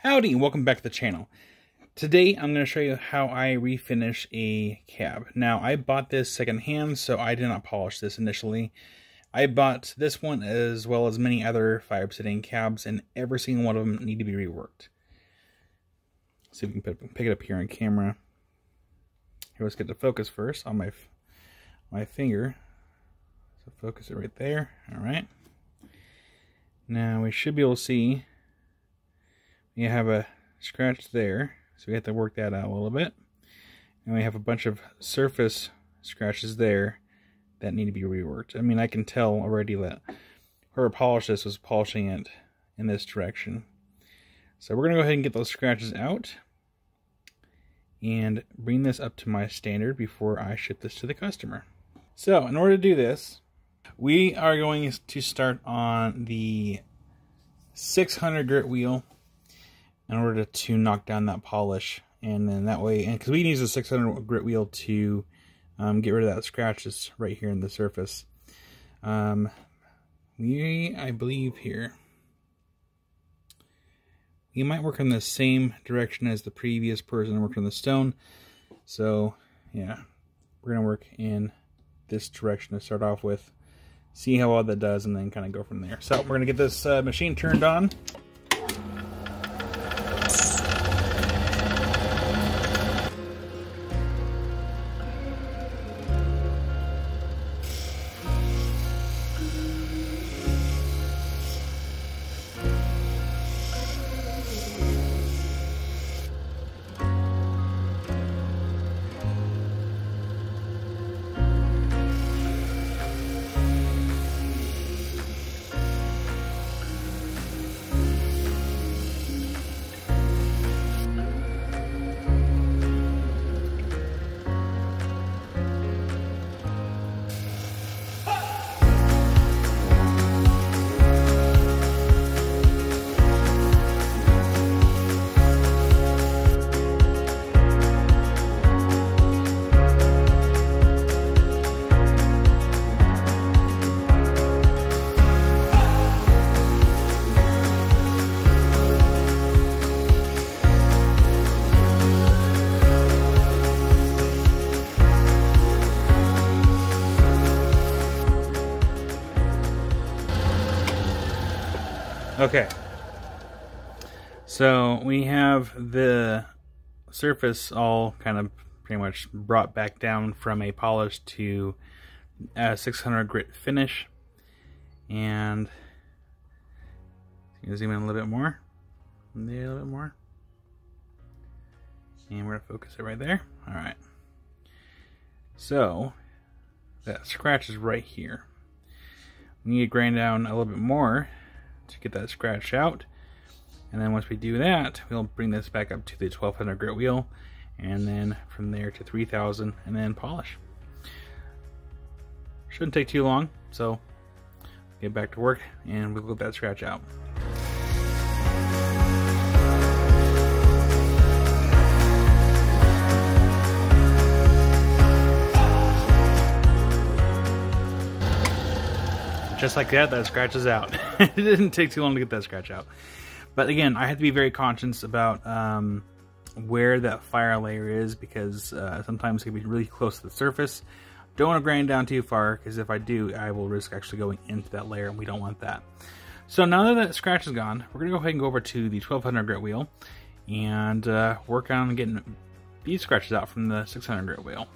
Howdy and welcome back to the channel. Today I'm going to show you how I refinish a cab. Now I bought this secondhand, so I did not polish this initially. I bought this one as well as many other Fire Obsidian cabs, and every single one of them need to be reworked. See if we can pick it up here on camera. Here, let's get the focus first on my finger. So focus it right there. All right. Now we should be able to see you have a scratch there, so we have to work that out a little bit. And we have a bunch of surface scratches there that need to be reworked. I mean, I can tell already that whoever polished this was polishing it in this direction. So we're going to go ahead and get those scratches out and bring this up to my standard before I ship this to the customer. So in order to do this, we are going to start on the 600 grit wheel in order to knock down that polish, and then that way, and because we can use the 600 grit wheel to get rid of that scratches right here in the surface. I believe here, you might work in the same direction as the previous person worked on the stone. So yeah, we're gonna work in this direction to start off with, see how well that does, and then kind of go from there. So we're gonna get this machine turned on. Okay, so we have the surface all kind of pretty much brought back down from a polish to a 600 grit finish, and you can zoom in a little bit more, and we're gonna focus it right there. All right, so that scratch is right here. We need to grind down a little bit more to get that scratch out, and then once we do that, we'll bring this back up to the 1200 grit wheel, and then from there to 3000, and then polish. Shouldn't take too long, so get back to work and we'll get that scratch out. Just like that, that scratch is out. It didn't take too long to get that scratch out. But again, I have to be very conscious about where that fire layer is, because sometimes it can be really close to the surface. Don't want to grind down too far, because if I do, I will risk actually going into that layer, and we don't want that. So now that that scratch is gone, we're going to go ahead and go over to the 1200 grit wheel and work on getting these scratches out from the 600 grit wheel.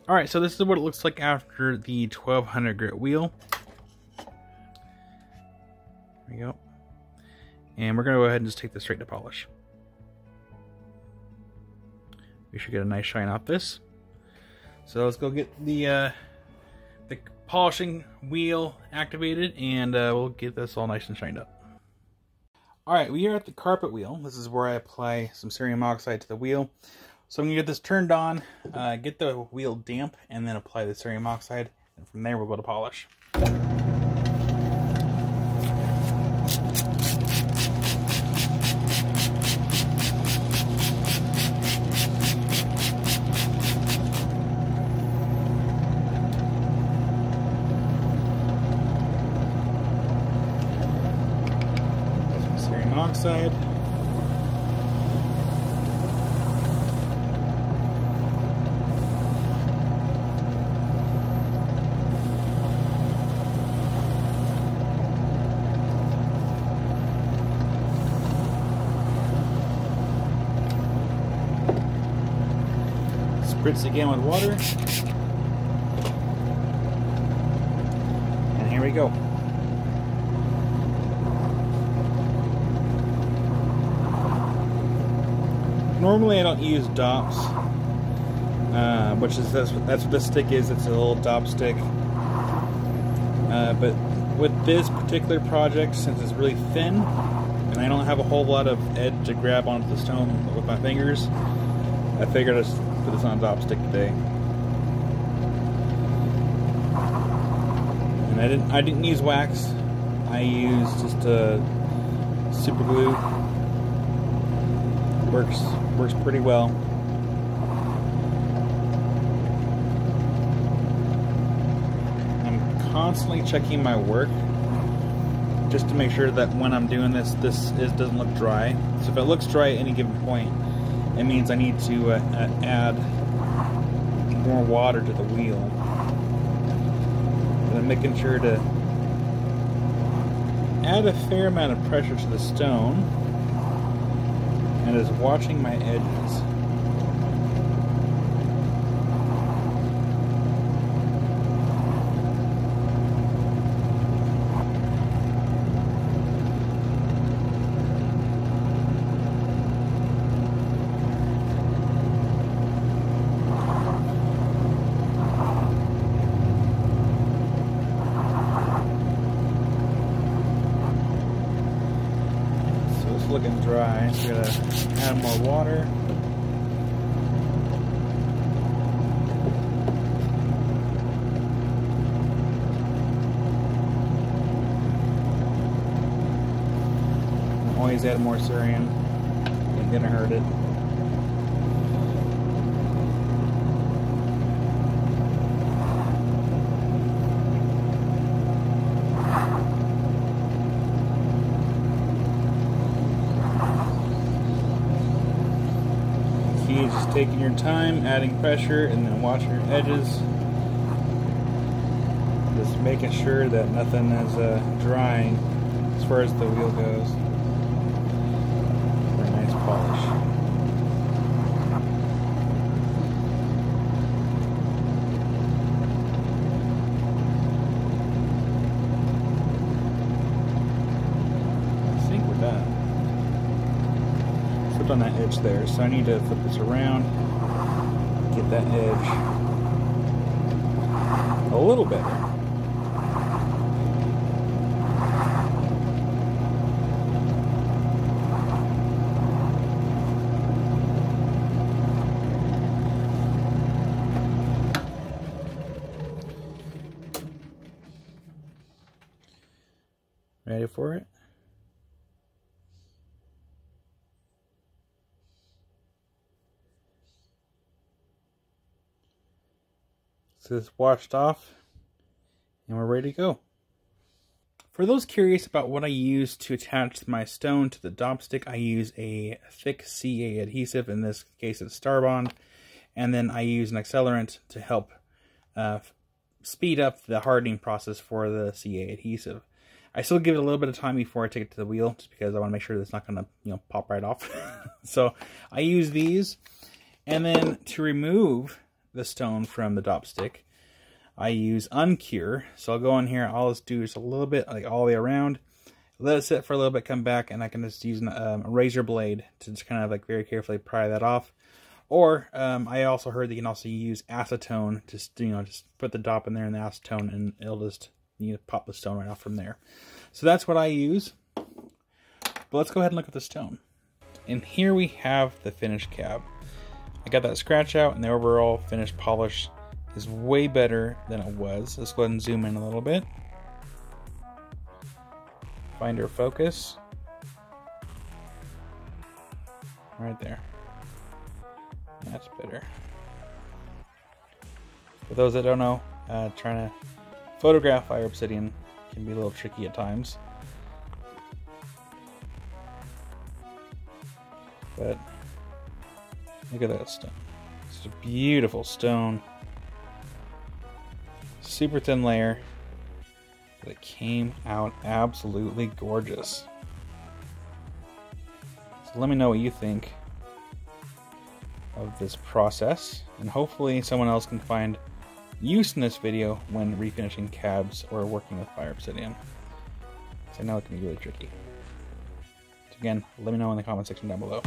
Alright, so this is what it looks like after the 1200 grit wheel. There we go. And we're going to go ahead and just take this straight to polish. We should get a nice shine off this. So let's go get the polishing wheel activated, and we'll get this all nice and shined up. Alright, we are at the carpet wheel. This is where I apply some cerium oxide to the wheel. So I'm going to get this turned on, get the wheel damp, and then apply the cerium oxide. And from there we'll go to polish. Oxide. Spritz again with water. And here we go. Normally I don't use DOPs, which is that's what this stick is. It's a little DOP stick. But with this particular project, since it's really thin and I don't have a whole lot of edge to grab onto the stone with my fingers, I figured I'd just put this on a DOP stick today. And I didn't use wax. I used just super glue. Works pretty well. I'm constantly checking my work just to make sure that when I'm doing this doesn't look dry. So if it looks dry at any given point, it means I need to add more water to the wheel. And I'm making sure to add a fair amount of pressure to the stone, and is watching my edges. Looking dry, so I'm gonna add more water. Always add more cerium, ain't gonna hurt it. Just taking your time, adding pressure, and then watching your edges. Just making sure that nothing is drying as far as the wheel goes. For a nice polish. I think we're done. On that edge there, so I need to flip this around, get that edge a little better. Ready for it? So it's washed off and we're ready to go. For those curious about what I use to attach my stone to the DOP stick, I use a thick CA adhesive. In this case it's Starbond, and then I use an accelerant to help speed up the hardening process for the CA adhesive. I still give it a little bit of time before I take it to the wheel, just because I want to make sure that it's not going to, pop right off. So I use these, and then to remove the stone from the dopstick, I use uncure. So I'll go in here, I'll just do just a little bit, like all the way around, let it sit for a little bit, come back, and I can just use a razor blade to just kind of like very carefully pry that off. Or I also heard that you can also use acetone, just just put the dop in there and the acetone, and it'll just pop the stone right off from there. So that's what I use. But let's go ahead and look at the stone. And here we have the finished cab. I got that scratch out, and the overall finished polish is way better than it was. Let's go ahead and zoom in a little bit. Finder focus. Right there. That's better. For those that don't know, trying to photograph fire obsidian can be a little tricky at times. But look at that stone. It's a beautiful stone. Super thin layer. But it came out absolutely gorgeous. So let me know what you think of this process, and hopefully someone else can find use in this video when refinishing cabs or working with fire obsidian. So I know it can be really tricky. So again, let me know in the comment section down below.